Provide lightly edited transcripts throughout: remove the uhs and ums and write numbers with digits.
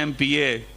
MPA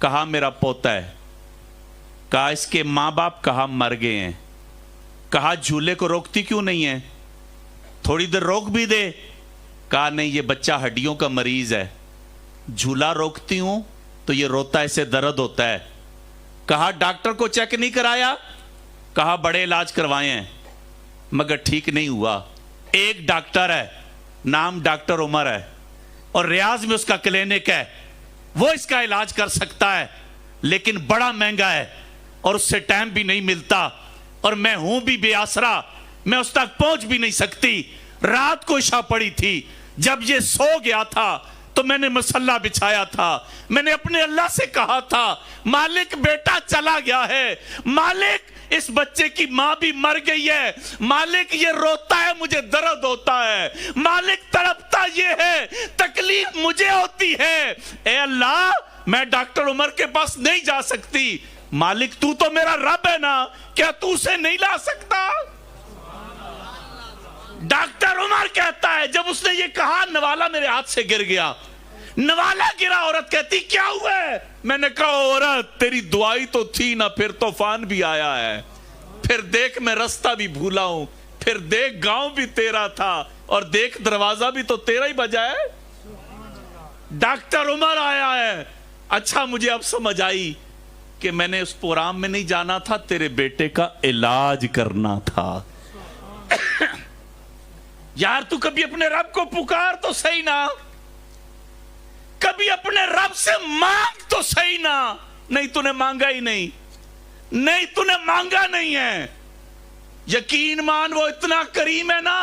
کہا میرا پوتا ہے. کہا اس کے ماں باپ کہا مر گئے ہیں. کہا جھولے کو روکتی کیوں نہیں ہے, تھوڑی دیر روک بھی دے. کہا نہیں, یہ بچہ ہڈیوں کا مریض ہے, جھولا روکتی ہوں تو یہ روتا ہے, اسے درد ہوتا ہے. کہا ڈاکٹر کو چیک نہیں کرایا؟ کہا بڑے علاج کروائے ہیں مگر ٹھیک نہیں ہوا. ایک ڈاکٹر ہے, نام ڈاکٹر عمر ہے, اور ریاض میں اس کا کلینک ہے, وہ اس کا علاج کر سکتا ہے, لیکن بڑا مہنگا ہے اور اس سے ٹائم بھی نہیں ملتا, اور میں ہوں بھی بے آسرا, میں اس تک پہنچ بھی نہیں سکتی. رات کو عشاء پڑی تھی, جب یہ سو گیا تھا تو میں نے مصلی بچھایا تھا. میں نے اپنے اللہ سے کہا تھا مالک بیٹا چلا گیا ہے, مالک اس بچے کی ماں بھی مر گئی ہے, مالک یہ روتا ہے مجھے درد ہوتا ہے, مالک تڑپتا یہ ہے تکلیف مجھے ہوتی ہے, اے اللہ میں ڈاکٹر عمر کے پاس نہیں جا سکتی, مالک تو تو میرا رب ہے نا, کیا تو اسے نہیں لا سکتا؟ ڈاکٹر عمر کہتا ہے جب اس نے یہ کہا نوالا میرے ہاتھ سے گر گیا. نوالا گرا, عورت کہتی کیا ہوا ہے؟ میں نے کہا عورت تیری دعائی تو تھی نا, پھر طوفان بھی آیا ہے, پھر دیکھ میں رستہ بھی بھولا ہوں, پھر دیکھ گاؤں بھی تیرا تھا, اور دیکھ دروازہ بھی تو تیرا ہی بجا ہے. ڈاکٹر عمر آیا ہے. اچھا مجھے اب سمجھ آئی کہ میں نے اس پروگرام میں نہیں جانا تھا, تیرے بیٹے کا علاج کرنا تھا. یار تو کبھی اپنے رب کو پکار تو صحیح نا, کبھی اپنے رب سے مانگ تو صحیح نا. نہیں تو نے مانگا ہی نہیں, نہیں تو نے مانگا نہیں ہے. یقین مان وہ اتنا کریم ہے نا,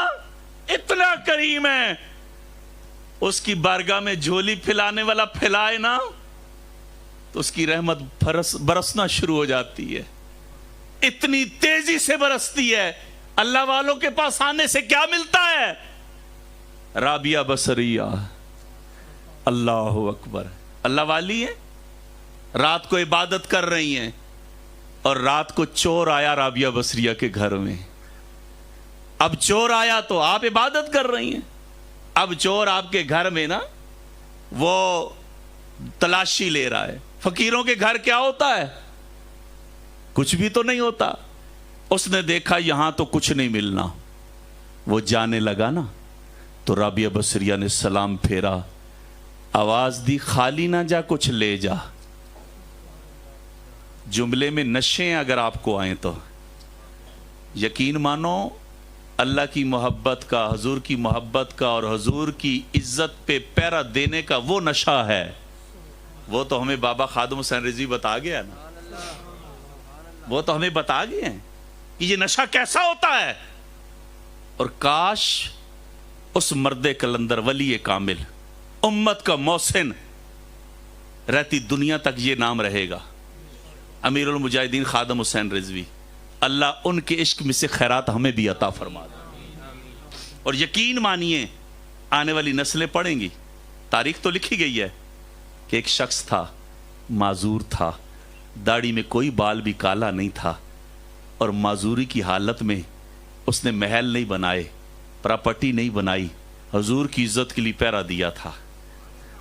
اتنا کریم ہے, اس کی بارگاہ میں جھولی پھلانے والا پھلائے نا تو اس کی رحمت برسنا شروع ہو جاتی ہے. اتنی تیزی سے برستی ہے. اللہ والوں کے پاس آنے سے کیا ملتا ہے؟ رابعہ بصریہ, اللہ اکبر, اللہ والی ہیں, رات کو عبادت کر رہی ہیں, اور رات کو چور آیا رابعہ بصریہ کے گھر میں. اب چور آیا تو آپ عبادت کر رہی ہیں, اب چور آپ کے گھر میں نا وہ تلاشی لے رہا ہے. فقیروں کے گھر کیا ہوتا ہے؟ کچھ بھی تو نہیں ہوتا. اس نے دیکھا یہاں تو کچھ نہیں ملنا, وہ جانے لگا نا تو رابعہ بصریہ نے سلام پھیرا, آواز دی خالی نہ جا کچھ لے جا. جملے میں نشیں اگر آپ کو آئیں تو یقین مانو اللہ کی محبت کا, حضور کی محبت کا اور حضور کی عزت پہ پیرا دینے کا وہ نشہ ہے, وہ تو ہمیں بابا خادم حسین رضوی بتا گیا نا, وہ تو ہمیں بتا گئے ہیں کہ یہ نشہ کیسا ہوتا ہے. اور کاش اس مرد کلندر ولی کامل امت کا محسن رہتی دنیا تک یہ نام رہے گا, امیر المجاہدین خادم حسین رضوی. اللہ ان کے عشق میں سے خیرات ہمیں بھی عطا فرما دے. اور یقین مانیے آنے والی نسلیں پڑھیں گی, تاریخ تو لکھی گئی ہے کہ ایک شخص تھا, معذور تھا, داڑھی میں کوئی بال بھی کالا نہیں تھا, اور معذوری کی حالت میں اس نے محل نہیں بنائے, پراپرٹی نہیں بنائی, حضور کی عزت کے لیے پیرا دیا تھا.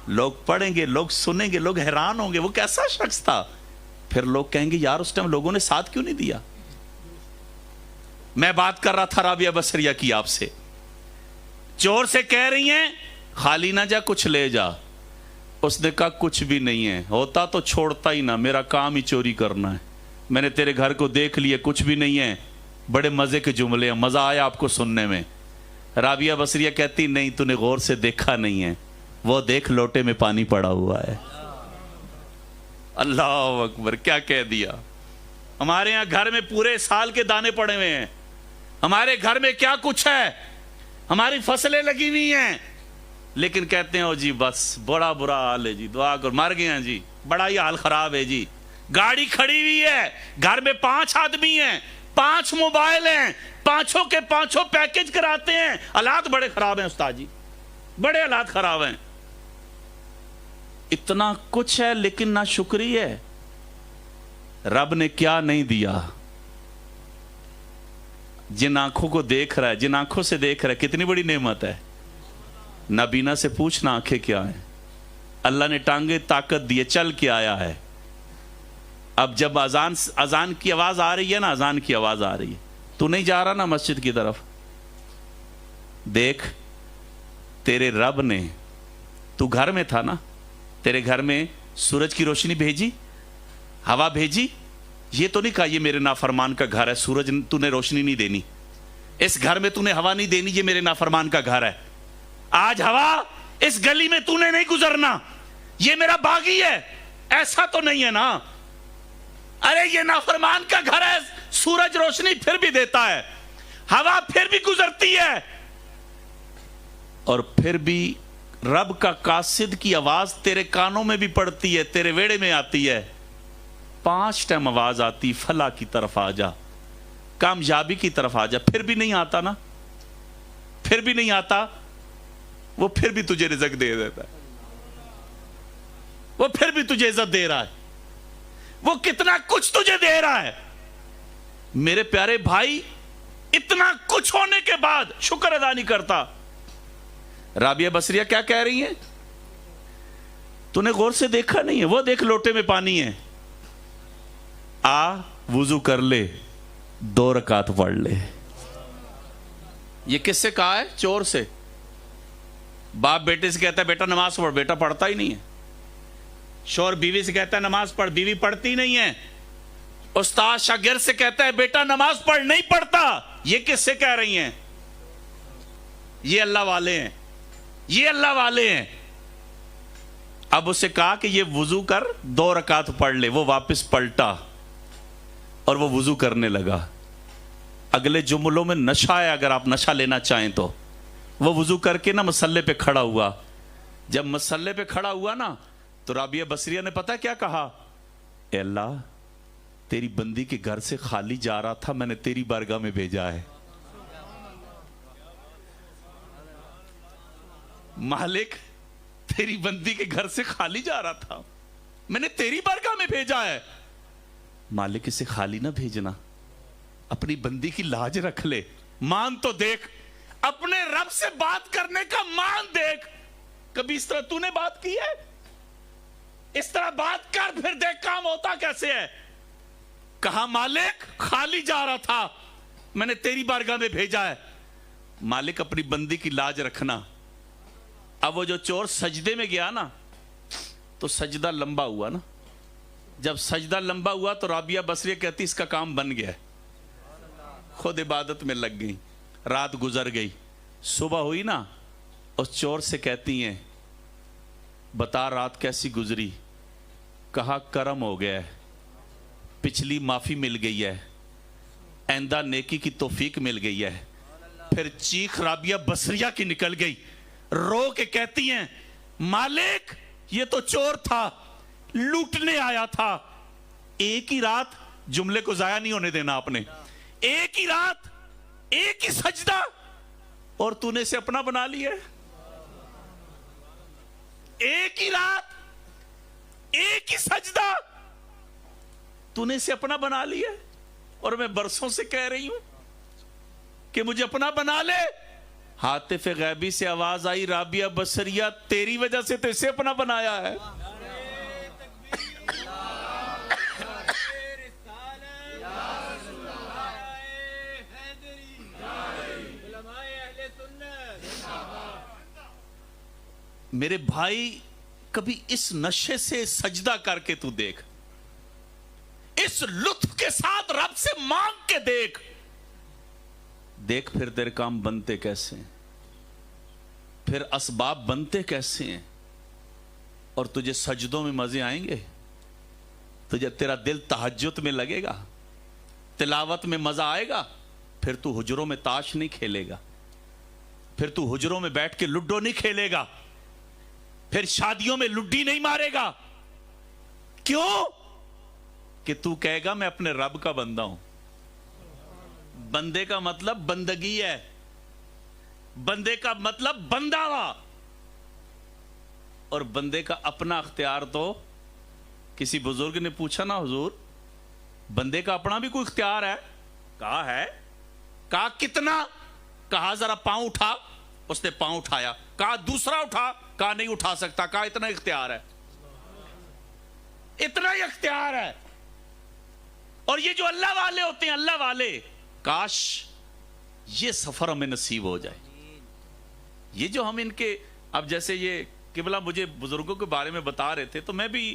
لوگ پڑھیں گے, لوگ سنیں گے, لوگ حیران ہوں گے وہ کیسا شخص تھا. پھر لوگ کہیں گے یار اس ٹائم لوگوں نے ساتھ کیوں نہیں دیا. میں بات کر رہا تھا رابعہ بصریہ کی آپ سے, چور سے کہہ رہی ہیں خالی نہ جا کچھ لے جا. اس نے کہا کچھ بھی نہیں ہے, ہوتا تو چھوڑتا ہی نہ, میرا کام ہی چوری کرنا ہے. میں نے تیرے گھر کو دیکھ لیا, کچھ بھی نہیں ہے. بڑے مزے کے جملے ہیں, مزہ آیا آپ کو سننے میں. رابعہ بصریہ کہتی نہیں تو نے غور سے دیکھا نہیں ہے, وہ دیکھ لوٹے میں پانی پڑا ہوا ہے. اللہ اکبر, کیا کہہ دیا. ہمارے یہاں گھر میں پورے سال کے دانے پڑے ہوئے ہیں, ہمارے گھر میں کیا کچھ ہے, ہماری فصلیں لگی ہوئی ہیں, لیکن کہتے ہیں او جی بس بڑا برا حال ہے جی, دعا کر, مر گئے ہیں جی, بڑا ہی حال خراب ہے جی. گاڑی کھڑی ہوئی ہے, گھر میں 5 آدمی ہیں, 5 موبائل ہیں, 5 کے 5 پیکج کراتے ہیں. حالات بڑے خراب ہیں استاد جی, بڑے حالات خراب ہیں. اتنا کچھ ہے لیکن نہ شکری ہے. رب نے کیا نہیں دیا. جن آنکھوں کو دیکھ رہا ہے, جن آنکھوں سے دیکھ رہا ہے, کتنی بڑی نعمت ہے. نابینا سے پوچھنا آنکھیں کیا ہیں. اللہ نے ٹانگیں طاقت دیے, چل کے آیا ہے. اب جب اذان کی آواز آ رہی ہے نا، اذان کی آواز آ رہی ہے، تو نہیں جا رہا نا مسجد کی طرف، دیکھ تیرے رب نے، تو گھر میں تھا نا، تیرے گھر میں سورج کی روشنی بھیجی، ہوا بھیجی، یہ تو نہیں کہا یہ میرے نافرمان کا گھر ہے، سورج تو نے روشنی نہیں دینی، اس گھر میں تو نے ہوا نہیں دینی، یہ میرے نافرمان کا گھر ہے، آج ہوا اس گلی میں تو نے نہیں گزرنا، یہ میرا باغی ہے، ایسا تو نہیں ہے نا؟ ارے یہ نافرمان کا گھر ہے، سورج روشنی پھر بھی دیتا ہے، ہوا پھر بھی گزرتی ہے، اور پھر بھی رب کا قاصد کی آواز تیرے کانوں میں بھی پڑتی ہے، تیرے ویڑے میں آتی ہے، 5 ٹائم آواز آتی، فلاح کی طرف آ جا، کامیابی کی طرف آ جا، پھر بھی نہیں آتا نا، پھر بھی نہیں آتا، وہ پھر بھی تجھے رزق دے دیتا ہے، وہ پھر بھی تجھے عزت دے رہا ہے، وہ کتنا کچھ تجھے دے رہا ہے۔ میرے پیارے بھائی، اتنا کچھ ہونے کے بعد شکر ادا نہیں کرتا۔ رابعہ بصریہ کیا کہہ رہی ہیں؟ تو نے غور سے دیکھا نہیں ہے، وہ دیکھ لوٹے میں پانی ہے، آ وضو کر لے، 2 رکعت پڑھ لے۔ یہ کس سے کہا ہے؟ چور سے۔ باپ بیٹے سے کہتا ہے بیٹا نماز پڑھ، بیٹا پڑھتا ہی نہیں ہے۔ شوہر بیوی سے کہتا ہے نماز پڑھ، بیوی پڑھتی نہیں ہے۔ استاد شاگرد سے کہتا ہے بیٹا نماز پڑھ، نہیں پڑھتا۔ یہ کس سے کہہ رہی ہیں؟ یہ اللہ والے ہیں، یہ اللہ والے ہیں۔ اب اسے کہا کہ یہ وضو کر، 2 رکعت پڑھ لے، وہ واپس پلٹا اور وہ وضو کرنے لگا۔ اگلے جملوں میں نشہ ہے، اگر آپ نشہ لینا چاہیں تو۔ وہ وضو کر کے نا مسلے پہ کھڑا ہوا۔ جب مسلے پہ کھڑا ہوا نا تو رابعہ بصریہ نے پتہ کیا کہا؟ اے اللہ، تیری بندی کے گھر سے خالی جا رہا تھا، میں نے تیری بارگاہ میں بھیجا ہے۔ مالک، تیری بندی کے گھر سے خالی جا رہا تھا، میں نے تیری بارگاہ میں بھیجا ہے۔ مالک اسے خالی نہ بھیجنا، اپنی بندی کی لاج رکھ لے، مان تو دیکھ، اپنے رب سے بات کرنے کا مان دیکھ۔ کبھی اس طرح تو نے بات کی ہے؟ اس طرح بات کر، پھر دیکھ کام ہوتا کیسے ہے۔ کہا مالک خالی جا رہا تھا، میں نے تیری بارگاہ میں بھیجا ہے۔ مالک اپنی بندی کی لاج رکھنا۔ اب وہ جو چور سجدے میں گیا نا تو سجدہ لمبا ہوا نا، جب سجدہ لمبا ہوا تو رابعہ بصریہ کہتی اس کا کام بن گیا، خود عبادت میں لگ گئی۔ رات گزر گئی، صبح ہوئی نا، اس چور سے کہتی ہیں بتا رات کیسی گزری؟ کہا کرم ہو گیا ہے، پچھلی معافی مل گئی ہے، آئندہ نیکی کی توفیق مل گئی ہے۔ پھر چیخ رابعہ بصریہ کی نکل گئی، رو کے کہتی ہیں مالک یہ تو چور تھا، لوٹنے آیا تھا۔ ایک ہی رات، جملے کو ضائع نہیں ہونے دینا آپ نے، ایک ہی رات، ایک ہی سجدہ، اور تو نے اسے اپنا بنا لیا۔ ایک ہی رات، ایک ہی سجدہ، تو نے اسے اپنا بنا لیا، اور میں برسوں سے کہہ رہی ہوں کہ مجھے اپنا بنا لے۔ ہاتف غیبی سے آواز آئی رابعہ بصریہ تیری وجہ سے تو اسے اپنا بنایا ہے۔ میرے بھائی، کبھی اس نشے سے سجدہ کر کے تو دیکھ، اس لطف کے ساتھ رب سے مانگ کے دیکھ، دیکھ پھر تیرے کام بنتے کیسے ہیں، پھر اسباب بنتے کیسے ہیں، اور تجھے سجدوں میں مزے آئیں گے، تجھے تیرا دل تہجد میں لگے گا، تلاوت میں مزہ آئے گا، پھر تو حجروں میں تاش نہیں کھیلے گا، پھر تو حجروں میں بیٹھ کے لڈو نہیں کھیلے گا، پھر شادیوں میں لڈی نہیں مارے گا۔ کیوں؟ کہ تو کہے گا میں اپنے رب کا بندہ ہوں۔ بندے کا مطلب بندگی ہے، بندے کا مطلب بندہ ہوا، اور بندے کا اپنا اختیار تو کسی بزرگ نے پوچھا نا حضور بندے کا اپنا بھی کوئی اختیار ہے؟ کہا ہے۔ کہا کتنا؟ کہا ذرا پاؤں اٹھا، اس نے پاؤں اٹھایا۔ کہا دوسرا اٹھا، کہا نہیں اٹھا سکتا۔ کہا اتنا اختیار ہے، اتنا ہی اختیار ہے۔ اور یہ جو اللہ والے ہوتے ہیں، اللہ والے، کاش یہ سفر ہمیں نصیب ہو جائے. یہ جو ہم ان کے، اب جیسے یہ قبلہ مجھے بزرگوں کے بارے میں بتا رہے تھے، تو میں بھی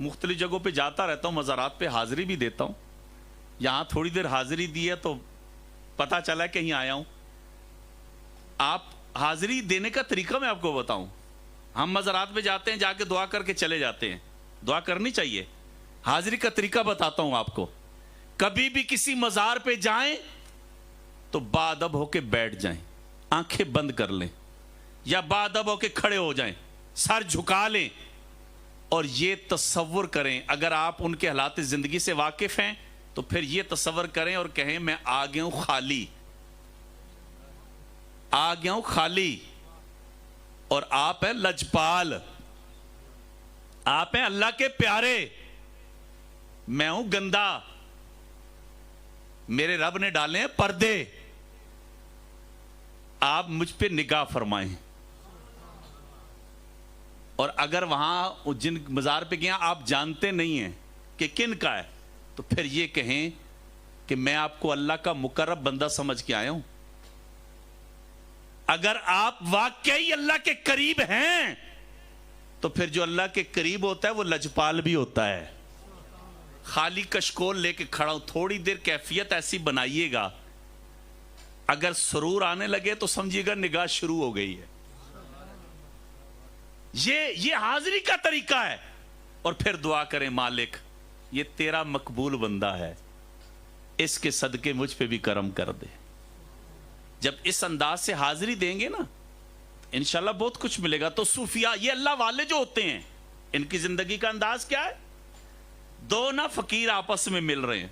مختلف جگہوں پہ جاتا رہتا ہوں، مزارات پہ حاضری بھی دیتا ہوں. یہاں تھوڑی دیر حاضری دی ہے تو پتہ چلا کہیں آیا ہوں. آپ حاضری دینے کا طریقہ میں آپ کو بتاؤں. ہم مزارات پہ جاتے ہیں، جا کے دعا کر کے چلے جاتے ہیں، دعا کرنی چاہیے. حاضری کا طریقہ بتاتا ہوں آپ کو. کبھی بھی کسی مزار پہ جائیں تو باادب ہو کے بیٹھ جائیں، آنکھیں بند کر لیں، یا باادب ہو کے کھڑے ہو جائیں، سر جھکا لیں، اور یہ تصور کریں، اگر آپ ان کے حالات زندگی سے واقف ہیں تو پھر یہ تصور کریں اور کہیں میں آ گیا ہوں خالی، آ گیا ہوں خالی، اور آپ ہیں لجپال، آپ ہیں اللہ کے پیارے، میں ہوں گندا، میرے رب نے ڈالے ہیں پردے، آپ مجھ پہ نگاہ فرمائیں. اور اگر وہاں جن مزار پہ گیا آپ جانتے نہیں ہیں کہ کن کا ہے، تو پھر یہ کہیں کہ میں آپ کو اللہ کا مقرب بندہ سمجھ کے آیا ہوں. اگر آپ واقعی اللہ کے قریب ہیں تو پھر جو اللہ کے قریب ہوتا ہے وہ لجپال بھی ہوتا ہے. خالی کشکول لے کے کھڑا ہوں، تھوڑی دیر کیفیت ایسی بنائیے گا، اگر سرور آنے لگے تو سمجھیے گا نگاہ شروع ہو گئی ہے. یہ حاضری کا طریقہ ہے. اور پھر دعا کریں، مالک یہ تیرا مقبول بندہ ہے، اس کے صدقے مجھ پہ بھی کرم کر دے. جب اس انداز سے حاضری دیں گے نا، انشاءاللہ بہت کچھ ملے گا. تو صوفیاء، یہ اللہ والے جو ہوتے ہیں، ان کی زندگی کا انداز کیا ہے؟ دو نا فقیر آپس میں مل رہے ہیں،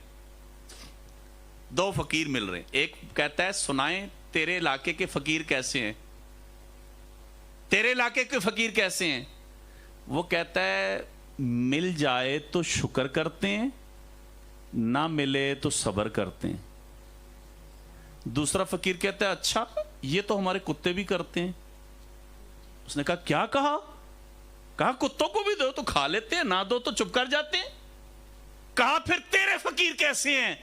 دو فقیر مل رہے ہیں. ایک کہتا ہے سنائیں تیرے علاقے کے فقیر کیسے ہیں، تیرے علاقے کے فقیر کیسے ہیں. وہ کہتا ہے مل جائے تو شکر کرتے ہیں، نہ ملے تو صبر کرتے ہیں. دوسرا فقیر کہتا ہے اچھا یہ تو ہمارے کتے بھی کرتے ہیں. اس نے کہا کیا کہا؟ کہا کتوں کو بھی دو تو کھا لیتے ہیں، نہ دو تو چپ کر جاتے ہیں. کہا پھر تیرے فقیر کیسے ہیں؟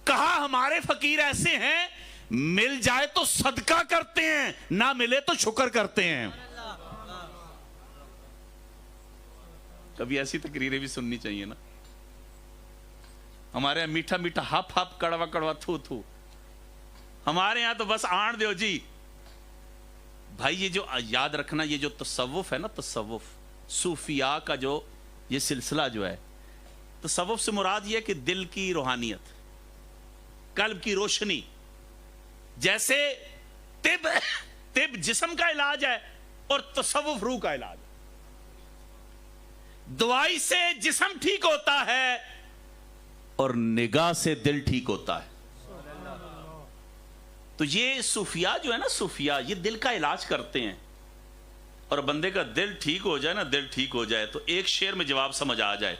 کہا ہمارے فقیر ایسے ہیں مل جائے تو صدقہ کرتے ہیں، نہ ملے تو شکر کرتے ہیں. کبھی ایسی تقریریں بھی سننی چاہیے نا. ہمارے یہاں میٹھا میٹھا ہپ ہپ، کڑوا کڑوا تھو تھو. ہمارے یہاں تو بس آن دیو جی. بھائی یہ جو یاد رکھنا، یہ جو تصوف ہے نا، تصوف صوفیاء کا جو یہ سلسلہ جو ہے، تصوف سے مراد یہ ہے کہ دل کی روحانیت، قلب کی روشنی. جیسے طب جسم کا علاج ہے اور تصوف روح کا علاج ہے. دوائی سے جسم ٹھیک ہوتا ہے اور نگاہ سے دل ٹھیک ہوتا ہے. تو یہ صوفیاء جو ہے نا، صوفیاء یہ دل کا علاج کرتے ہیں. اور بندے کا دل ٹھیک ہو جائے نا، دل ٹھیک ہو جائے تو ایک شعر میں جواب سمجھ آ جائے.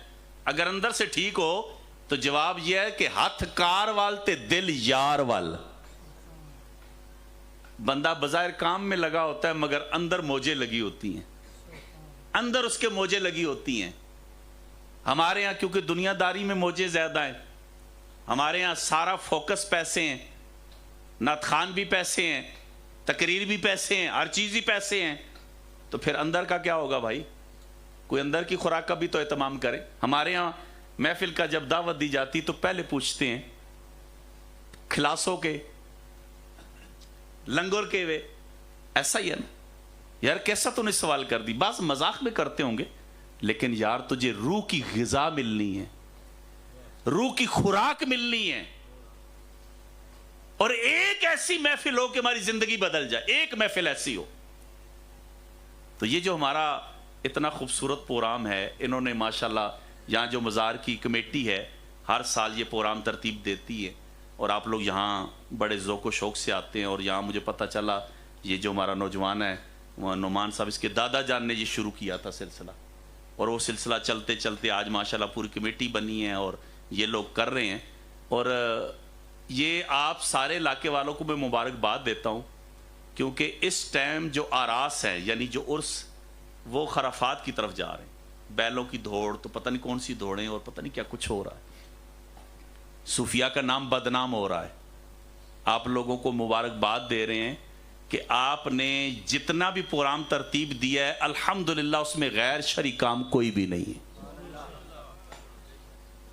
اگر اندر سے ٹھیک ہو تو جواب یہ ہے کہ ہاتھ کار وال تے دل یار وال. بندہ بظاہر کام میں لگا ہوتا ہے مگر اندر موجیں لگی ہوتی ہیں، اندر اس کے موجیں لگی ہوتی ہیں. ہمارے یہاں کیونکہ دنیا داری میں موجیں زیادہ ہیں، ہمارے یہاں سارا فوکس پیسے ہیں، نعت خوان بھی پیسے ہیں، تقریر بھی پیسے ہیں، ہر چیز ہی پیسے ہیں. تو پھر اندر کا کیا ہوگا بھائی؟ کوئی اندر کی خوراک کا بھی تو اہتمام کرے. ہمارے یہاں محفل کا جب دعوت دی جاتی تو پہلے پوچھتے ہیں کھلاسوں کے، لنگر کے وے. ایسا ہی ہے نا یار، کیسا تو نے سوال کر دی. بعض مذاق میں کرتے ہوں گے، لیکن یار تجھے روح کی غذا ملنی ہے، روح کی خوراک ملنی ہے. اور ایک ایسی محفل ہو کہ ہماری زندگی بدل جائے، ایک محفل ایسی ہو. تو یہ جو ہمارا اتنا خوبصورت پروگرام ہے، انہوں نے ماشاءاللہ یہاں جو مزار کی کمیٹی ہے ہر سال یہ پروگرام ترتیب دیتی ہے، اور آپ لوگ یہاں بڑے ذوق و شوق سے آتے ہیں. اور یہاں مجھے پتہ چلا یہ جو ہمارا نوجوان ہے نعمان صاحب، اس کے دادا جان نے یہ شروع کیا تھا سلسلہ، اور وہ سلسلہ چلتے چلتے آج ماشاءاللہ پوری کمیٹی بنی ہے اور یہ لوگ کر رہے ہیں. اور یہ آپ سارے علاقے والوں کو میں مبارکباد دیتا ہوں، کیونکہ اس ٹائم جو آراس ہے یعنی جو عرس، وہ خرافات کی طرف جا رہے ہیں. بیلوں کی دوڑ تو پتہ نہیں کون سی دوڑیں اور پتہ نہیں کیا کچھ ہو رہا ہے. صوفیہ کا نام بدنام ہو رہا ہے. آپ لوگوں کو مبارکباد دے رہے ہیں کہ آپ نے جتنا بھی پروگرام ترتیب دیا ہے الحمدللہ اس میں غیر شرعی کام کوئی بھی نہیں ہے.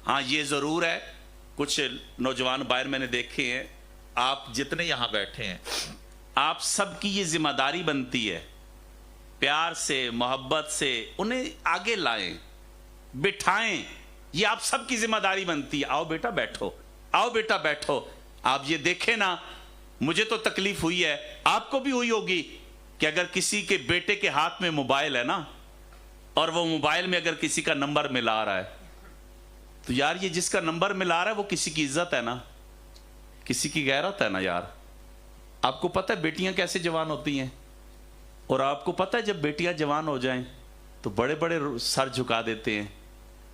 ہاں یہ ضرور ہے کچھ نوجوان باہر میں نے دیکھے ہیں، آپ جتنے یہاں بیٹھے ہیں آپ سب کی یہ ذمہ داری بنتی ہے پیار سے محبت سے انہیں آگے لائیں بٹھائیں. یہ آپ سب کی ذمہ داری بنتی ہے. آؤ بیٹا بیٹھو، آؤ بیٹا بیٹھو. آپ یہ دیکھیں نا، مجھے تو تکلیف ہوئی ہے، آپ کو بھی ہوئی ہوگی کہ اگر کسی کے بیٹے کے ہاتھ میں موبائل ہے نا اور وہ موبائل میں اگر کسی کا نمبر ملا رہا ہے تو یار یہ جس کا نمبر ملا رہا ہے وہ کسی کی عزت ہے نا، کسی کی غیرت ہے نا یار. آپ کو پتہ ہے بیٹیاں کیسے جوان ہوتی ہیں، اور آپ کو پتہ ہے جب بیٹیاں جوان ہو جائیں تو بڑے بڑے سر جھکا دیتے ہیں،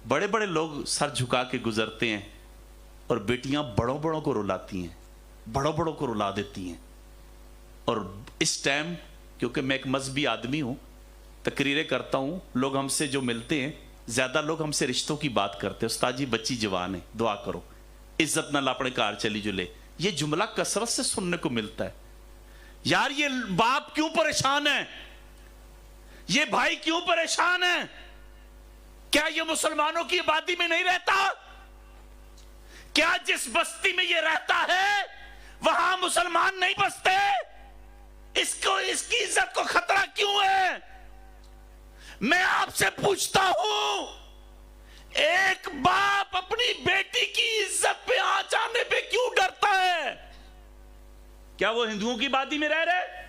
بڑے بڑے لوگ سر جھکا کے گزرتے ہیں، اور بیٹیاں بڑوں بڑوں کو رلاتی ہیں، بڑوں بڑوں کو رلا دیتی ہیں. اور اس ٹائم کیونکہ میں ایک مذہبی آدمی ہوں، تقریریں کرتا ہوں، لوگ ہم سے جو ملتے ہیں زیادہ لوگ ہم سے رشتوں کی بات کرتے ہیں. استاد جی بچی جوان ہے، دعا کرو، عزت نہ لاپڑے کار چلی جو لے. یہ جملہ کثرت سے سننے کو ملتا ہے. یار یہ باپ کیوں پریشان ہے، یہ بھائی کیوں پریشان ہے؟ کیا یہ مسلمانوں کی آبادی میں نہیں رہتا؟ کیا جس بستی میں یہ رہتا ہے وہاں مسلمان نہیں بستے؟ اس کی عزت کو خطرہ کیوں ہے؟ میں آپ سے پوچھتا ہوں، ایک باپ اپنی بیٹی کی عزت پہ آنچ آنے پہ کیوں ڈرتا ہے؟ کیا وہ ہندوؤں کی آبادی میں رہ رہے؟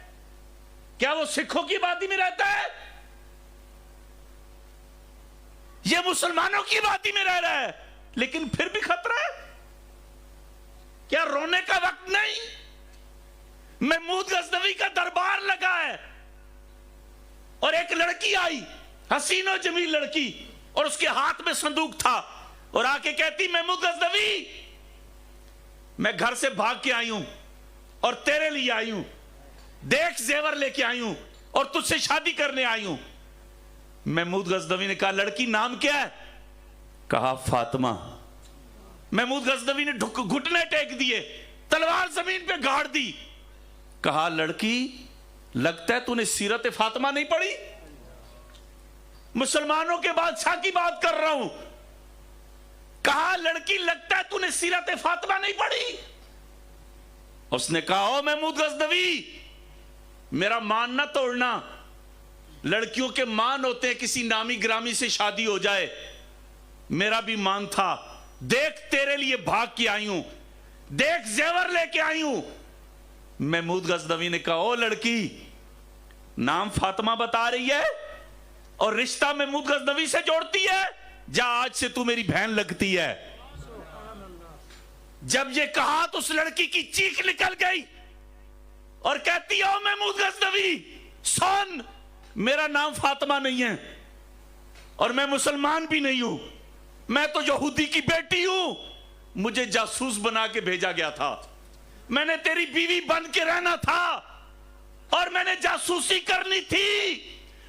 کیا وہ سکھوں کی آبادی میں رہتا ہے؟ یہ مسلمانوں کی آبادی میں رہ رہا ہے لیکن پھر بھی خطرہ ہے. کیا رونے کا وقت نہیں؟ محمود غزنوی کا دربار لگا ہے اور ایک لڑکی آئی، حسین و جمیل لڑکی، اور اس کے ہاتھ میں صندوق تھا، اور آ کے کہتی محمود غزنوی میں گھر سے بھاگ کے آئی ہوں اور تیرے لیے آئی ہوں، دیکھ زیور لے کے آئی ہوں اور تجھ سے شادی کرنے آئی ہوں. محمود غزنوی نے کہا لڑکی نام کیا ہے؟ کہا فاطمہ. محمود غزنوی نے گھٹنے ٹیک دیے، تلوار زمین پہ گاڑ دی. کہا لڑکی لگتا ہے تو نے سیرت فاطمہ نہیں پڑھی؟ مسلمانوں کے بادشاہ کی بات کر رہا ہوں. کہا لڑکی لگتا ہے تو نے سیرت فاطمہ نہیں پڑھی؟ اس نے کہا او محمود غزنوی میرا مان نہ توڑنا، لڑکیوں کے مان ہوتے ہیں کسی نامی گرامی سے شادی ہو جائے، میرا بھی مان تھا. دیکھ تیرے لیے بھاگ کے آئی ہوں، دیکھ زیور لے کے آئی ہوں. محمود غزنوی نے کہا او لڑکی نام فاطمہ بتا رہی ہے اور رشتہ محمود غزنوی سے جوڑتی ہے، جا آج سے تو میری بہن لگتی ہے. جب یہ کہا تو اس لڑکی کی چیخ نکل گئی اور کہتی ہے او محمود غزنوی سن، میرا نام فاطمہ نہیں ہے اور میں مسلمان بھی نہیں ہوں، میں تو یہودی کی بیٹی ہوں، مجھے جاسوس بنا کے بھیجا گیا تھا، میں نے تیری بیوی بن کے رہنا تھا اور میں نے جاسوسی کرنی تھی.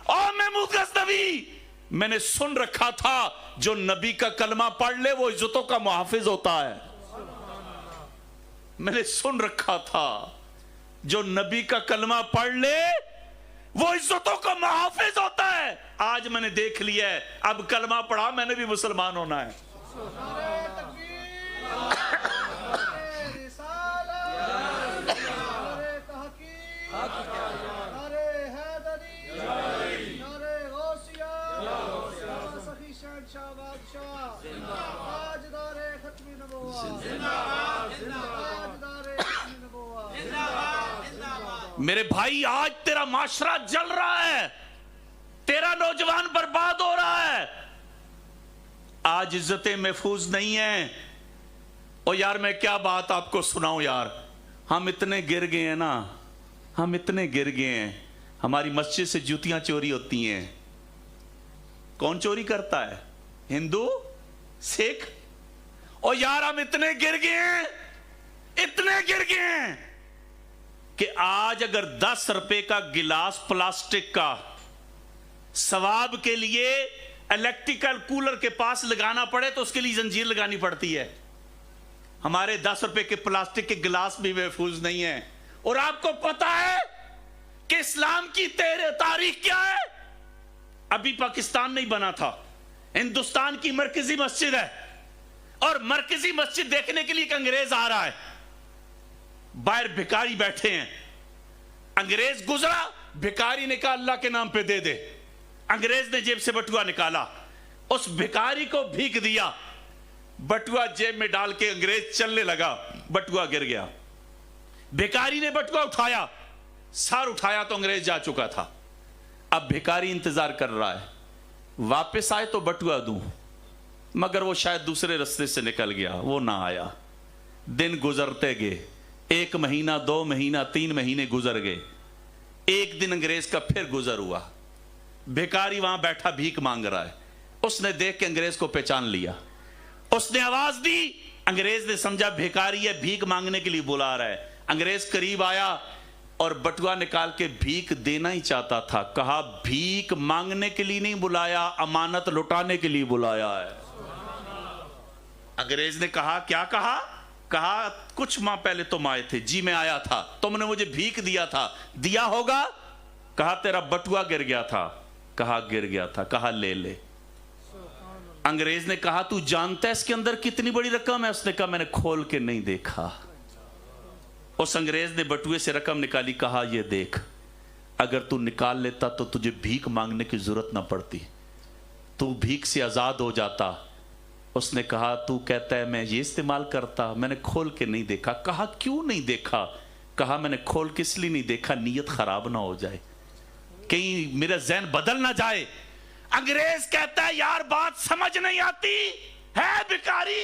اور محمود غزنوی میں نے سن رکھا تھا جو نبی کا کلمہ پڑھ لے وہ عزتوں کا محافظ ہوتا ہے. میں نے سن رکھا تھا جو نبی کا کلمہ پڑھ لے وہ عزتوں کا محافظ ہوتا ہے. آج میں نے دیکھ لیا ہے، اب کلمہ پڑھا میں نے بھی مسلمان ہونا ہے. میرے بھائی آج تیرا معاشرہ جل رہا ہے، تیرا نوجوان برباد ہو رہا ہے. آج عزتیں محفوظ نہیں ہیں. اور یار میں کیا بات آپ کو سناؤں یار، ہم اتنے گر گئے ہیں نا، ہم اتنے گر گئے ہیں. ہماری مسجد سے جوتیاں چوری ہوتی ہیں. کون چوری کرتا ہے؟ ہندو، سکھ. اور یار ہم اتنے گر گئے ہیں، اتنے گر گئے ہیں کہ آج اگر 10 روپے کا گلاس پلاسٹک کا ثواب کے لیے الیکٹریکل کولر کے پاس لگانا پڑے تو اس کے لیے زنجیر لگانی پڑتی ہے. ہمارے 10 روپے کے پلاسٹک کے گلاس بھی محفوظ نہیں ہیں. اور آپ کو پتا ہے کہ اسلام کی تاریخ کیا ہے؟ ابھی پاکستان نہیں بنا تھا، ہندوستان کی مرکزی مسجد ہے، اور مرکزی مسجد دیکھنے کے لیے ایک انگریز آ رہا ہے. باہر بھکاری بیٹھے ہیں. انگریز گزرا، بھکاری نے کہا اللہ کے نام پہ دے دے. انگریز نے جیب سے بٹوا نکالا، اس بھکاری کو بھیک دیا. بٹوا جیب میں ڈال کے انگریز چلنے لگا، بٹوا گر گیا. بھکاری نے بٹوا اٹھایا، سار اٹھایا تو انگریز جا چکا تھا. اب بھکاری انتظار کر رہا ہے، واپس آئے تو بٹوا دوں، مگر وہ شاید دوسرے رستے سے نکل گیا، وہ نہ آیا. دن گزرتے گئے، 1 مہینہ 2 مہینہ 3 مہینے گزر گئے. ایک دن انگریز کا پھر گزر ہوا. بھکاری وہاں بیٹھا بھیک مانگ رہا ہے. اس نے دیکھ کے انگریز کو پہچان لیا، اس نے آواز دی. انگریز نے سمجھا بھکاری ہے، بھیک مانگنے کے لیے بلا رہا ہے. انگریز قریب آیا اور بٹوا نکال کے بھیک دینا ہی چاہتا تھا. کہا بھیک مانگنے کے لیے نہیں بلایا، امانت لٹانے کے لیے بلایا ہے. انگریز نے کہا کیا کہا؟ کہا کچھ ماہ پہلے تم آئے تھے. جی میں آیا تھا، تم نے مجھے بھیک دیا تھا. دیا ہوگا؟ کہا تیرا بٹوا گر گیا تھا. کہا گر گیا تھا. کہا لے لے. انگریز نے کہا تو جانتا ہے اس کے اندر کتنی بڑی رقم ہے؟ اس نے کہا میں نے کھول کے نہیں دیکھا. اس انگریز نے بٹوے سے رقم نکالی. کہا یہ دیکھ، اگر تو نکال لیتا تو تجھے بھیک مانگنے کی ضرورت نہ پڑتی، تو بھیک سے آزاد ہو جاتا. اس نے کہا تو کہتا ہے میں یہ استعمال کرتا، میں نے کھول کے نہیں دیکھا. کہا کیوں نہیں دیکھا؟ کہا میں نے کھول کے اس لیے نہیں دیکھا نیت خراب نہ ہو جائے، کہیں میرا ذہن بدل نہ جائے. انگریز کہتا ہے یار بات سمجھ نہیں آتی ہے بھکاری.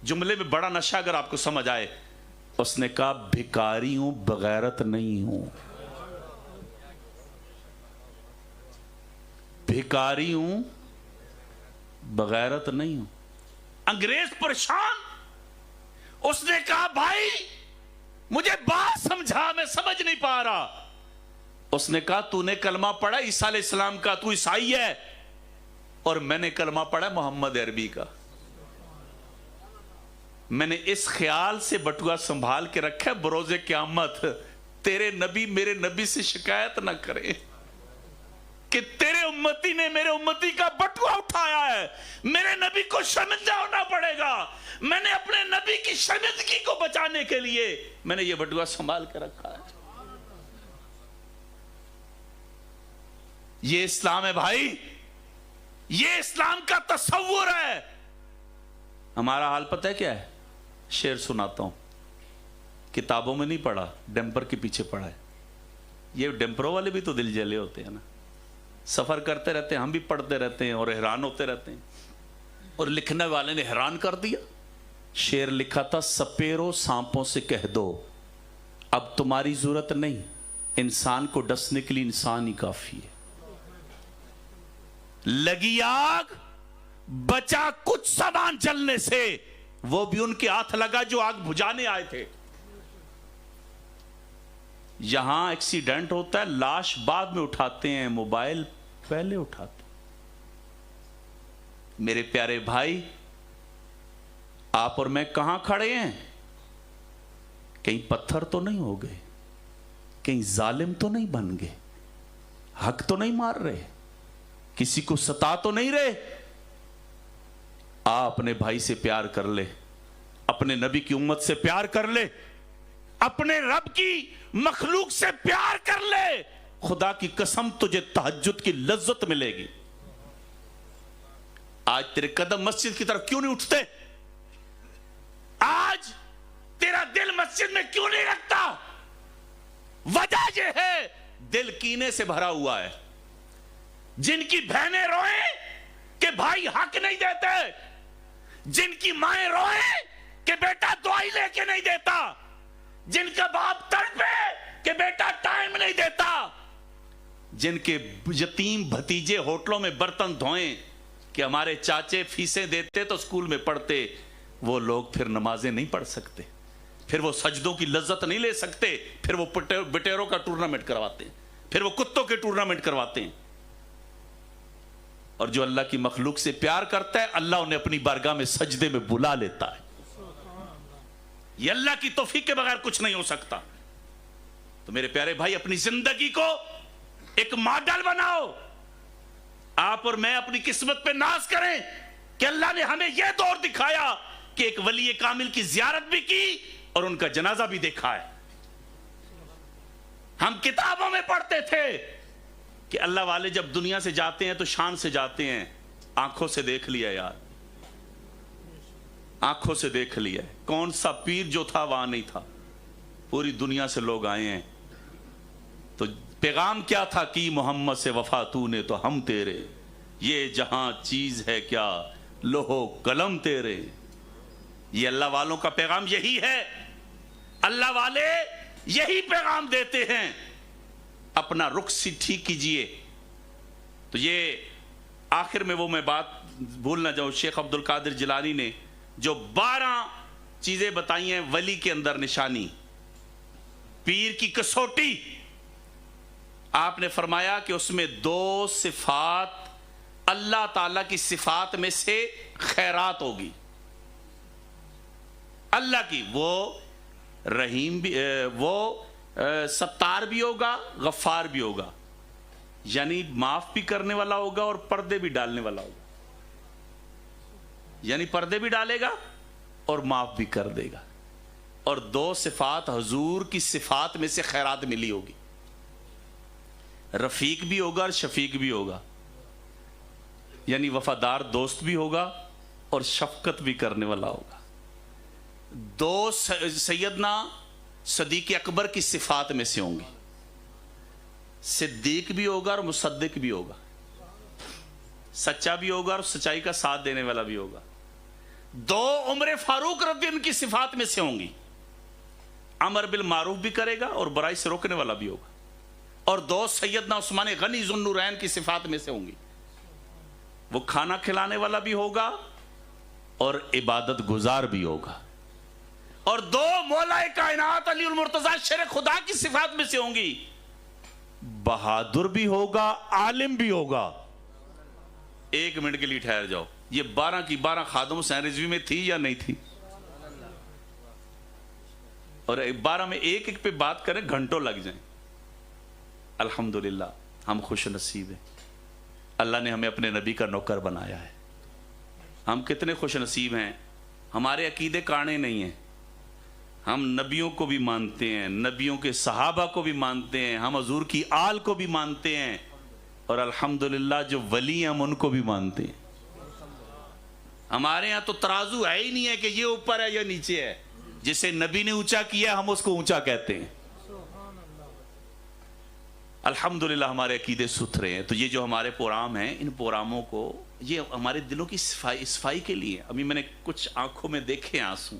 جملے میں بڑا نشہ اگر آپ کو سمجھ آئے. اس نے کہا بھکاری ہوں، بغیرت نہیں ہوں. بھکاری ہوں، بغیرت نہیں ہوں. انگریز پریشان. اس نے کہا بھائی مجھے بات سمجھا، میں سمجھ نہیں پا رہا. اس نے کہا تو نے کلمہ پڑھا عیسیٰ علیہ السلام کا، تو عیسائی ہے، اور میں نے کلمہ پڑھا محمد عربی کا. میں نے اس خیال سے بٹوا سنبھال کے رکھا ہے بروز قیامت تیرے نبی میرے نبی سے شکایت نہ کریں کہ تیرے امتی نے میرے امتی کا بٹوا اٹھایا ہے. میرے نبی کو شرمندہ ہونا پڑے گا. میں نے اپنے نبی کی شرمندگی کو بچانے کے لیے میں نے یہ بٹوا سنبھال کے رکھا ہے. یہ اسلام ہے بھائی، یہ اسلام کا تصور ہے. ہمارا حال پتہ ہے کیا ہے؟ شعر سناتا ہوں، کتابوں میں نہیں پڑھا، ڈیمپر کے پیچھے پڑھا ہے. یہ ڈیمپروں والے بھی تو دل جلے ہوتے ہیں نا، سفر کرتے رہتے ہیں، ہم بھی پڑھتے رہتے ہیں اور حیران ہوتے رہتے ہیں. اور لکھنے والے نے حیران کر دیا. شعر لکھا تھا سپیروں سانپوں سے کہہ دو اب تمہاری ضرورت نہیں، انسان کو ڈسنے کے لیے انسان ہی کافی ہے. لگی آگ بچا کچھ سامان جلنے سے، وہ بھی ان کے ہاتھ لگا جو آگ بجھانے آئے تھے. یہاں ایکسیڈنٹ ہوتا ہے، لاش بعد میں اٹھاتے ہیں، موبائل پہلے اٹھاتے ہیں. میرے پیارے بھائی، آپ اور میں کہاں کھڑے ہیں؟ کہیں پتھر تو نہیں ہو گئے، کہیں ظالم تو نہیں بن گئے، حق تو نہیں مار رہے، کسی کو ستا تو نہیں رہے. اپنے بھائی سے پیار کر لے، اپنے نبی کی امت سے پیار کر لے، اپنے رب کی مخلوق سے پیار کر لے. خدا کی قسم تجھے تہجد کی لذت ملے گی. آج تیرے قدم مسجد کی طرف کیوں نہیں اٹھتے؟ آج تیرا دل مسجد میں کیوں نہیں رکھتا؟ وجہ یہ ہے دل کینے سے بھرا ہوا ہے. جن کی بہنیں روئیں کہ بھائی حق نہیں دیتے، جن کی مائیں روئیں کہ بیٹا دعائی لے کے نہیں دیتا، جن کا باپ تڑپے کہ بیٹا ٹائم نہیں دیتا، جن کے یتیم بھتیجے ہوٹلوں میں برتن دھوئیں کہ ہمارے چاچے فیسیں دیتے تو اسکول میں پڑھتے، وہ لوگ پھر نمازیں نہیں پڑھ سکتے، پھر وہ سجدوں کی لذت نہیں لے سکتے، پھر وہ بٹیروں کا ٹورنامنٹ کرواتے ہیں، پھر وہ کتوں کے ٹورنامنٹ کرواتے ہیں. اور جو اللہ کی مخلوق سے پیار کرتا ہے اللہ انہیں اپنی بارگاہ میں سجدے میں بلا لیتا ہے. یہ اللہ کی توفیق کے بغیر کچھ نہیں ہو سکتا. تو میرے پیارے بھائی اپنی زندگی کو ایک ماڈل بناؤ. آپ اور میں اپنی قسمت پہ ناز کریں کہ اللہ نے ہمیں یہ دور دکھایا کہ ایک ولی کامل کی زیارت بھی کی اور ان کا جنازہ بھی دیکھا ہے. ہم کتابوں میں پڑھتے تھے کہ اللہ والے جب دنیا سے جاتے ہیں تو شان سے جاتے ہیں. آنکھوں سے دیکھ لیا یار, آنکھوں سے دیکھ لیا. کون سا پیر جو تھا وہاں نہیں تھا, پوری دنیا سے لوگ آئے ہیں. تو پیغام کیا تھا کہ محمد سے وفا تو نے تو ہم تیرے, یہ جہاں چیز ہے کیا لوہو قلم تیرے. یہ اللہ والوں کا پیغام یہی ہے. اللہ والے یہی پیغام دیتے ہیں. اپنا رخ ٹھیک کیجئے. تو یہ آخر میں وہ میں بات بھول نہ جاؤں, شیخ عبد القادر جیلانی نے جو 12 چیزیں بتائی ہیں ولی کے اندر نشانی, پیر کی کسوٹی, آپ نے فرمایا کہ اس میں 2 صفات اللہ تعالیٰ کی صفات میں سے خیرات ہوگی. اللہ کی وہ رحیم بھی, وہ ستار بھی ہوگا, غفار بھی ہوگا, یعنی معاف بھی کرنے والا ہوگا اور پردے بھی ڈالنے والا ہوگا. یعنی پردے بھی ڈالے گا اور معاف بھی کر دے گا. اور 2 صفات حضور کی صفات میں سے خیرات ملی ہوگی, رفیق بھی ہوگا اور شفیق بھی ہوگا, یعنی وفادار دوست بھی ہوگا اور شفقت بھی کرنے والا ہوگا. 2 سیدنا صدیق اکبر کی صفات میں سے ہوں گی, صدیق بھی ہوگا اور مصدق بھی ہوگا, سچا بھی ہوگا اور سچائی کا ساتھ دینے والا بھی ہوگا. 2 عمر فاروق رضی ان کی صفات میں سے ہوں گی, امر بالمعروف بھی کرے گا اور برائی سے روکنے والا بھی ہوگا. اور 2 سیدنا عثمان غنی ذو النورین کی صفات میں سے ہوں گی, وہ کھانا کھلانے والا بھی ہوگا اور عبادت گزار بھی ہوگا. اور 2 مولا کائنات علی المرتضی شیر خدا کی صفات میں سے ہوں گی, بہادر بھی ہوگا عالم بھی ہوگا. 1 منٹ کے لیے ٹھہر جاؤ, یہ 12 کی 12 خادم حسین رضوی میں تھی یا نہیں تھی؟ اور 12 میں ایک ایک پہ بات کریں گھنٹوں لگ جائیں. الحمدللہ ہم خوش نصیب ہیں, اللہ نے ہمیں اپنے نبی کا نوکر بنایا ہے. ہم کتنے خوش نصیب ہیں. ہمارے عقیدے کانے نہیں ہیں, ہم نبیوں کو بھی مانتے ہیں, نبیوں کے صحابہ کو بھی مانتے ہیں, ہم حضور کی آل کو بھی مانتے ہیں, اور الحمدللہ جو ولی ہیں ہم ان کو بھی مانتے ہیں. ہمارے ہاں تو ترازو ہے ہی نہیں ہے کہ یہ اوپر ہے یا نیچے ہے. جسے نبی نے اونچا کیا ہم اس کو اونچا کہتے ہیں. الحمدللہ ہمارے عقیدے ستھرے ہیں. تو یہ جو ہمارے پروگرام ہیں, ان پروگراموں کو یہ ہمارے دلوں کی صفائی کے لیے. ابھی میں نے کچھ آنکھوں میں دیکھے آنسو.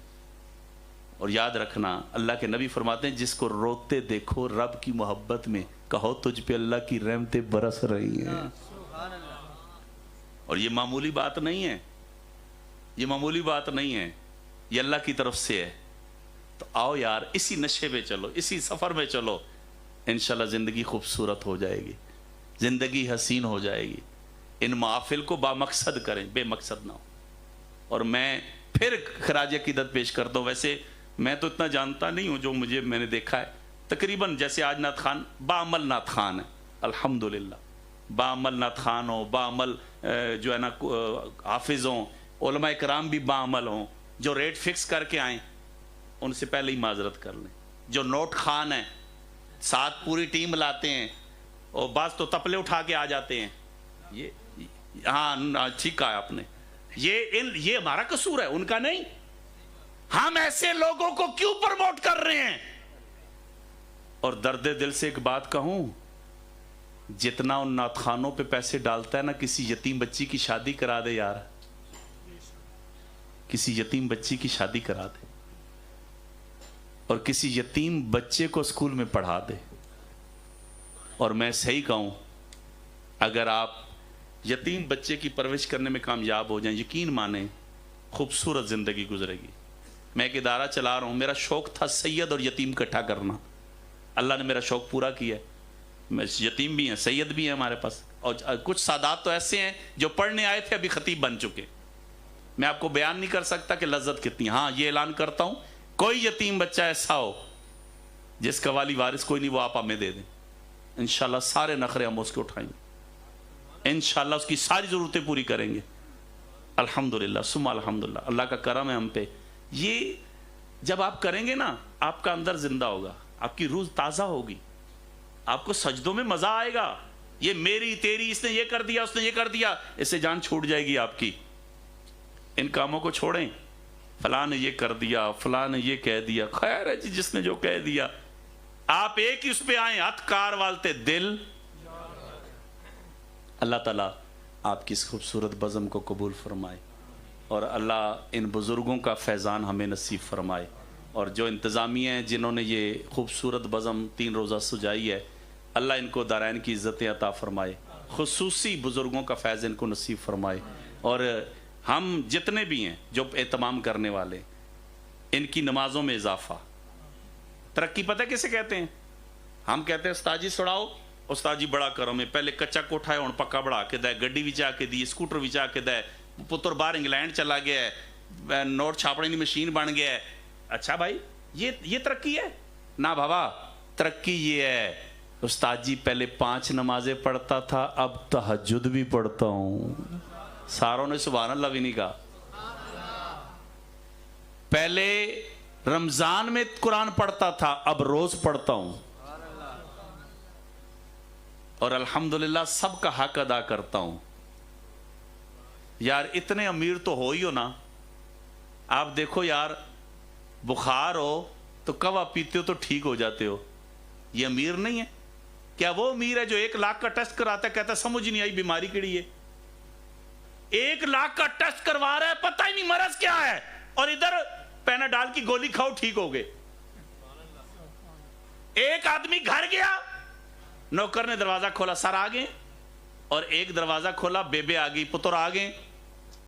اور یاد رکھنا اللہ کے نبی فرماتے ہیں جس کو روتے دیکھو رب کی محبت میں, کہو تجھ پہ اللہ کی رحمتیں برس رہی ہیں. اور یہ معمولی بات نہیں ہے, یہ معمولی بات نہیں ہے, یہ اللہ کی طرف سے ہے. تو آؤ یار اسی نشے پہ چلو, اسی سفر میں چلو, انشاءاللہ زندگی خوبصورت ہو جائے گی, زندگی حسین ہو جائے گی. ان محافل کو با مقصد کریں, بے مقصد نہ ہو. اور میں پھر خراج عقیدت پیش کرتا ہوں. ویسے میں تو اتنا جانتا نہیں ہوں, جو میں نے دیکھا ہے تقریباً جیسے آج نعت خان باعمل نعت خان ہے, الحمدللہ باعمل نعت خان ہو, باعمل جو ہے نا حافظ ہوں, علماء کرام بھی باعمل ہوں. جو ریٹ فکس کر کے آئیں ان سے پہلے ہی معذرت کر لیں. جو نوٹ خان ہیں ساتھ پوری ٹیم لاتے ہیں, اور بعض تو تپلے اٹھا کے آ جاتے ہیں. یہ ہاں ٹھیک کہا آپ نے, یہ ہمارا قصور ہے, ان کا نہیں. ہم ایسے لوگوں کو کیوں پروموٹ کر رہے ہیں؟ اور درد دل سے ایک بات کہوں, جتنا ان نعت خانوں پہ پیسے ڈالتا ہے نا, کسی یتیم بچی کی شادی کرا دے یار, کسی یتیم بچی کی شادی کرا دے, اور کسی یتیم بچے کو اسکول میں پڑھا دے. اور میں صحیح کہوں, اگر آپ یتیم بچے کی پرورش کرنے میں کامیاب ہو جائیں, یقین مانیں خوبصورت زندگی گزرے گی. میں ایک ادارہ چلا رہا ہوں, میرا شوق تھا سید اور یتیم اکٹھا کرنا. اللہ نے میرا شوق پورا کیا ہے. یتیم بھی ہیں, سید بھی ہیں ہمارے پاس, اور کچھ سادات تو ایسے ہیں جو پڑھنے آئے تھے ابھی خطیب بن چکے. میں آپ کو بیان نہیں کر سکتا کہ لذت کتنی. ہاں یہ اعلان کرتا ہوں کوئی یتیم بچہ ایسا ہو جس کا والی وارث کوئی نہیں، وہ آپ ہمیں دے دیں، انشاءاللہ سارے نخرے ہم اس کے اٹھائیں گے، انشاءاللہ اس کی ساری ضرورتیں پوری کریں گے۔ الحمدللہ ثم الحمدللہ، اللہ کا کرم ہے ہم پہ۔ یہ جب آپ کریں گے نا، آپ کا اندر زندہ ہوگا، آپ کی روح تازہ ہوگی، آپ کو سجدوں میں مزہ آئے گا۔ یہ میری تیری، اس نے یہ کر دیا، اس نے یہ کر دیا، اس سے جان چھوٹ جائے گی آپ کی۔ ان کاموں کو چھوڑیں، فلاں نے یہ کر دیا، فلاں نے یہ کہہ دیا، خیر ہے جی جس نے جو کہہ دیا، آپ ایک ہی اس پہ آئیں، ہتھ کار والتے دل۔ اللہ تعالیٰ آپ کی اس خوبصورت بزم کو قبول فرمائے، اور اللہ ان بزرگوں کا فیضان ہمیں نصیب فرمائے، اور جو انتظامیہ ہیں جنہوں نے یہ خوبصورت بزم 3 روزہ سجائی ہے، اللہ ان کو دارین کی عزتیں عطا فرمائے، خصوصی بزرگوں کا فیض ان کو نصیب فرمائے، اور ہم جتنے بھی ہیں جو اہتمام کرنے والے، ان کی نمازوں میں اضافہ۔ ترقی پتہ کسے کہتے ہیں؟ ہم کہتے ہیں استاد جی سڑاؤ، استاد جی بڑا کرم ہے، پہلے کچا کوٹھا ہے ہن پکا بڑھا کے دے، گڈی بھی چاہ کے دی، اسکوٹر بھی چاہ کے دے، پتر باہر انگلینڈ چلا گیا ہے، نوٹ چھاپنے کی مشین بن گیا ہے۔ اچھا بھائی یہ ترقی ہے؟ نہ بابا، ترقی یہ ہے استاد جی پہلے 5 نمازیں پڑھتا تھا، اب تہجد بھی پڑھتا ہوں۔ ساروں نے سبحان اللہ بھی نہیں کہا۔ پہلے رمضان میں قرآن پڑھتا تھا، اب روز پڑھتا ہوں، اور الحمدللہ سب کا حق ادا کرتا ہوں۔ یار اتنے امیر تو ہو ہی ہو نا، آپ دیکھو یار، بخار ہو تو قہوہ پیتے ہو تو ٹھیک ہو جاتے ہو، یہ امیر نہیں ہے؟ کیا وہ امیر ہے جو 1 لاکھ کا ٹیسٹ کراتا ہے، کہتا ہے سمجھ نہیں آئی بیماری کیڑی ہے؟ 1 لاکھ کا ٹیسٹ کروا رہا ہے، پتہ ہی نہیں مرض کیا ہے، اور ادھر پیناڈال کی گولی کھاؤ ٹھیک ہو گئے۔ ایک آدمی گھر گیا، نوکر نے دروازہ کھولا، سر آ گئے، اور ایک دروازہ کھولا، بیبے آ گئی، پتر آ گئے،